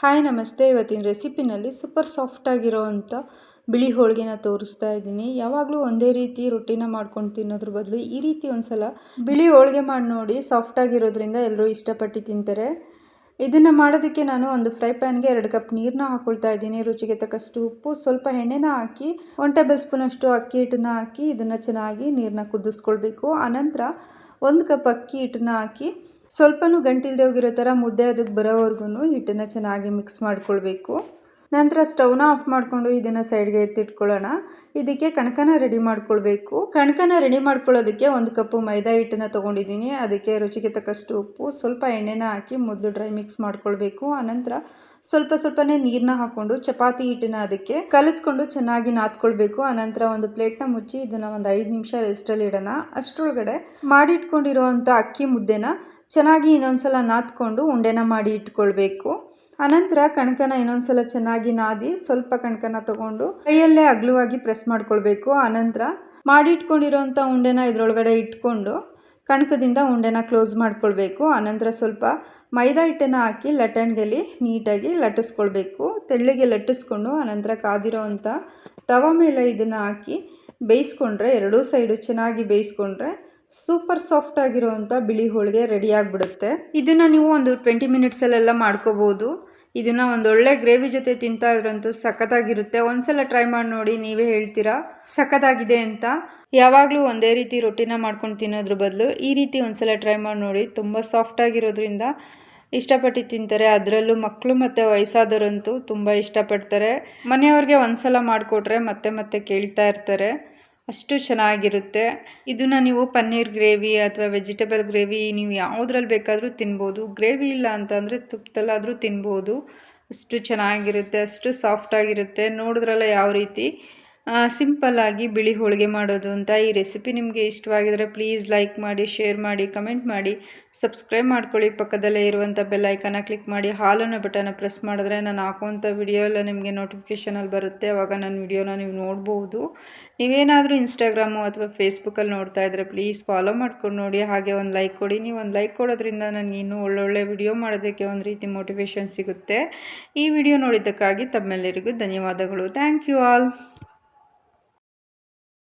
Hi ನಮಸ್ತೆ. ಇವತ್ತಿನ ರೆಸಿಪಿನಲ್ಲಿ super soft ಆಗಿರೋವಂಥ ಬಿಳಿ ಹೋಳಿಗೆನ ತೋರಿಸ್ತಾ ಇದ್ದೀನಿ. ಯಾವಾಗಲೂ ಒಂದೇ ರೀತಿ ರೊಟ್ಟಿನ ಮಾಡ್ಕೊಂಡು ತಿನ್ನೋದ್ರ ಬದಲು ಈ ರೀತಿ ಒಂದ್ಸಲ ಬಿಳಿ ಹೋಳಿಗೆ ಮಾಡಿ ನೋಡಿ. ಸಾಫ್ಟ್ ಆಗಿರೋದ್ರಿಂದ ಎಲ್ಲರೂ ಇಷ್ಟಪಟ್ಟು ತಿಂತಾರೆ. ಇದನ್ನು ಮಾಡೋದಕ್ಕೆ ನಾನು ಒಂದು ಫ್ರೈ ಪ್ಯಾನ್ಗೆ 2 ಕಪ್ ನೀರನ್ನ ಹಾಕೊಳ್ತಾ ಇದ್ದೀನಿ. ರುಚಿಗೆ ತಕ್ಕಷ್ಟು ಉಪ್ಪು, ಸ್ವಲ್ಪ ಎಣ್ಣೆನ ಹಾಕಿ 1 ಟೇಬಲ್ ಸ್ಪೂನ್ ಅಷ್ಟು ಅಕ್ಕಿ ಹಿಟ್ಟನ್ನ ಹಾಕಿ ಇದನ್ನು ಚೆನ್ನಾಗಿ ನೀರನ್ನ ಕುದಿಸ್ಕೊಳ್ಬೇಕು. ಆನಂತರ 1 ಕಪ್ ಅಕ್ಕಿ ಹಿಟ್ಟನ್ನ ಹಾಕಿ ಸ್ವಲ್ಪನೂ ಗಂಟಿಲ್ದೆ ಹೋಗಿರೋ ಥರ ಮುದ್ದೆ ಅದಕ್ಕೆ ಬರೋವರೆಗೂ ಹಿಟ್ಟನ್ನು ಚೆನ್ನಾಗಿ ಮಿಕ್ಸ್ ಮಾಡ್ಕೊಳ್ಬೇಕು. ನಂತರ ಸ್ಟವ್ನ ಆಫ್ ಮಾಡಿಕೊಂಡು ಇದನ್ನು ಸೈಡ್ಗೆ ಎತ್ತಿಟ್ಕೊಳ್ಳೋಣ. ಇದಕ್ಕೆ ಕಣಕನ ರೆಡಿ ಮಾಡ್ಕೊಳ್ಬೇಕು. ಕಣಕನ ರೆಡಿ ಮಾಡ್ಕೊಳ್ಳೋದಕ್ಕೆ 1 ಕಪ್ಪು ಮೈದಾ ಹಿಟ್ಟನ್ನು ತೊಗೊಂಡಿದ್ದೀನಿ. ಅದಕ್ಕೆ ರುಚಿಗೆ ತಕ್ಕಷ್ಟು ಉಪ್ಪು, ಸ್ವಲ್ಪ ಎಣ್ಣೆನ ಹಾಕಿ ಮೊದಲು ಡ್ರೈ ಮಿಕ್ಸ್ ಮಾಡ್ಕೊಳ್ಬೇಕು. ಆನಂತರ ಸ್ವಲ್ಪನೇ ನೀರನ್ನ ಹಾಕ್ಕೊಂಡು ಚಪಾತಿ ಹಿಟ್ಟನ್ನ ಅದಕ್ಕೆ ಕಲಿಸ್ಕೊಂಡು ಚೆನ್ನಾಗಿ ನಾದ್ಕೊಳ್ಬೇಕು. ಆನಂತರ ಒಂದು ಪ್ಲೇಟ್ನ ಮುಚ್ಚಿ ಇದನ್ನು ಒಂದು 5 ನಿಮಿಷ ರೆಸ್ಟಲ್ಲಿ ಇಡೋಣ. ಅಷ್ಟರೊಳಗಡೆ ಮಾಡಿಟ್ಕೊಂಡಿರೋವಂಥ ಅಕ್ಕಿ ಮುದ್ದೆನ ಚೆನ್ನಾಗಿ ಇನ್ನೊಂದ್ಸಲ ನಾದ್ಕೊಂಡು ಉಂಡೆನ ಮಾಡಿ ಇಟ್ಕೊಳ್ಬೇಕು. ಅನಂತರ ಕಣಕನ ಇನ್ನೊಂದ್ಸಲ ಚೆನ್ನಾಗಿ ನಾದಿ ಸ್ವಲ್ಪ ಕಣಕನ ತಗೊಂಡು ಕೈಯಲ್ಲೇ ಅಗಲವಾಗಿ ಪ್ರೆಸ್ ಮಾಡ್ಕೊಳ್ಬೇಕು. ಆನಂತರ ಮಾಡಿಟ್ಕೊಂಡಿರೋಂಥ ಉಂಡೆನ ಇದರೊಳಗಡೆ ಇಟ್ಕೊಂಡು ಕಣಕದಿಂದ ಉಂಡೆನ ಕ್ಲೋಸ್ ಮಾಡ್ಕೊಳ್ಬೇಕು. ಆನಂತರ ಸ್ವಲ್ಪ ಮೈದಾ ಹಿಟ್ಟನ್ನು ಹಾಕಿ ಲಟ್ಟಣಿಗೆಲಿ ನೀಟಾಗಿ ಲಟ್ಟಿಸ್ಕೊಳ್ಬೇಕು. ತೆಳ್ಳಗೆ ಲಟ್ಟಿಸ್ಕೊಂಡು ಆನಂತರ ಕಾದಿರೋವಂಥ ತವ ಮೇಲೆ ಇದನ್ನು ಹಾಕಿ ಬೇಯಿಸ್ಕೊಂಡ್ರೆ, ಎರಡೂ ಸೈಡು ಚೆನ್ನಾಗಿ ಬೇಯಿಸ್ಕೊಂಡ್ರೆ ಸೂಪರ್ ಸಾಫ್ಟ್ ಆಗಿರೋವಂಥ ಬಿಳಿ ಹೋಳಿಗೆ ರೆಡಿ ಆಗಿಬಿಡುತ್ತೆ. ಇದನ್ನು ನೀವು ಒಂದು 20 ಮಿನಿಟ್ಸಲ್ಲೆಲ್ಲ ಮಾಡ್ಕೋಬೋದು. ಇದನ್ನು ಒಂದೊಳ್ಳೆ ಗ್ರೇವಿ ಜೊತೆ ತಿಂತಾ ಇದ್ರಂತೂ ಸಖತ್ತಾಗಿರುತ್ತೆ. ಒಂದ್ಸಲ ಟ್ರೈ ಮಾಡಿ ನೋಡಿ, ನೀವೇ ಹೇಳ್ತೀರಾ ಸಖತ್ತಾಗಿದೆ ಅಂತ. ಯಾವಾಗಲೂ ಒಂದೇ ರೀತಿ ರೊಟ್ಟಿನ ಮಾಡ್ಕೊಂಡು ತಿನ್ನೋದ್ರ ಬದಲು ಈ ರೀತಿ ಒಂದ್ಸಲ ಟ್ರೈ ಮಾಡಿ ನೋಡಿ. ತುಂಬ ಸಾಫ್ಟ್ ಆಗಿರೋದ್ರಿಂದ ಇಷ್ಟಪಟ್ಟು ತಿಂತಾರೆ. ಅದರಲ್ಲೂ ಮಕ್ಕಳು ಮತ್ತು ವಯಸ್ಸಾದವರಂತೂ ತುಂಬ ಇಷ್ಟಪಡ್ತಾರೆ. ಮನೆಯವ್ರಿಗೆ ಒಂದ್ಸಲ ಮಾಡಿಕೊಟ್ರೆ ಮತ್ತೆ ಮತ್ತೆ ಕೇಳ್ತಾ ಇರ್ತಾರೆ. ಅಷ್ಟು ಚೆನ್ನಾಗಿರುತ್ತೆ. ಇದನ್ನು ನೀವು ಪನ್ನೀರ್ ಗ್ರೇವಿ ಅಥವಾ ವೆಜಿಟೇಬಲ್ ಗ್ರೇವಿ ನೀವು ಯಾವುದ್ರಲ್ಲಿ ಬೇಕಾದರೂ ತಿನ್ಬೋದು. ಗ್ರೇವಿ ಇಲ್ಲ ಅಂತಂದರೆ ತುಪ್ಪದಲ್ಲಾದರೂ ತಿನ್ಬೋದು. ಅಷ್ಟು ಚೆನ್ನಾಗಿರುತ್ತೆ, ಅಷ್ಟು ಸಾಫ್ಟಾಗಿರುತ್ತೆ. ನೋಡಿದ್ರಲ್ಲ ಯಾವ ರೀತಿ ಸಿಂಪಲ್ಲಾಗಿ ಬಿಳಿ ಹೋಳಿಗೆ ಮಾಡೋದು ಅಂತ. ಈ ರೆಸಿಪಿ ನಿಮಗೆ ಇಷ್ಟವಾಗಿದರೆ ಪ್ಲೀಸ್ ಲೈಕ್ ಮಾಡಿ, ಶೇರ್ ಮಾಡಿ, ಕಮೆಂಟ್ ಮಾಡಿ, ಸಬ್ಸ್ಕ್ರೈಬ್ ಮಾಡ್ಕೊಳ್ಳಿ. ಪಕ್ಕದಲ್ಲೇ ಇರುವಂಥ ಬೆಲ್ ಐಕನ್ನ ಕ್ಲಿಕ್ ಮಾಡಿ ಹಾಲನ್ನು ಬಟನ್ನ ಪ್ರೆಸ್ ಮಾಡಿದ್ರೆ ನಾನು ಹಾಕುವಂಥ ವಿಡಿಯೋ ಎಲ್ಲ ನಿಮಗೆ ನೋಟಿಫಿಕೇಷನಲ್ಲಿ ಬರುತ್ತೆ. ಆವಾಗ ನನ್ನ ವಿಡಿಯೋನ ನೀವು ನೋಡ್ಬೋದು. ನೀವೇನಾದರೂ ಇನ್ಸ್ಟಾಗ್ರಾಮು ಅಥವಾ ಫೇಸ್ಬುಕ್ಕಲ್ಲಿ ನೋಡ್ತಾ ಇದ್ದರೆ ಪ್ಲೀಸ್ ಫಾಲೋ ಮಾಡ್ಕೊಂಡು ನೋಡಿ. ಹಾಗೆ ಒಂದು ಲೈಕ್ ಕೊಡಿ. ನೀವು ಒಂದು ಲೈಕ್ ಕೊಡೋದ್ರಿಂದ ನನಗೆ ಇನ್ನೂ ಒಳ್ಳೊಳ್ಳೆ ವಿಡಿಯೋ ಮಾಡೋದಕ್ಕೆ ಒಂದು ರೀತಿ ಮೋಟಿವೇಶನ್ ಸಿಗುತ್ತೆ. ಈ ವಿಡಿಯೋ ನೋಡಿದ್ದಕ್ಕಾಗಿ ತಮ್ಮೆಲ್ಲರಿಗೂ ಧನ್ಯವಾದಗಳು. Thank you all.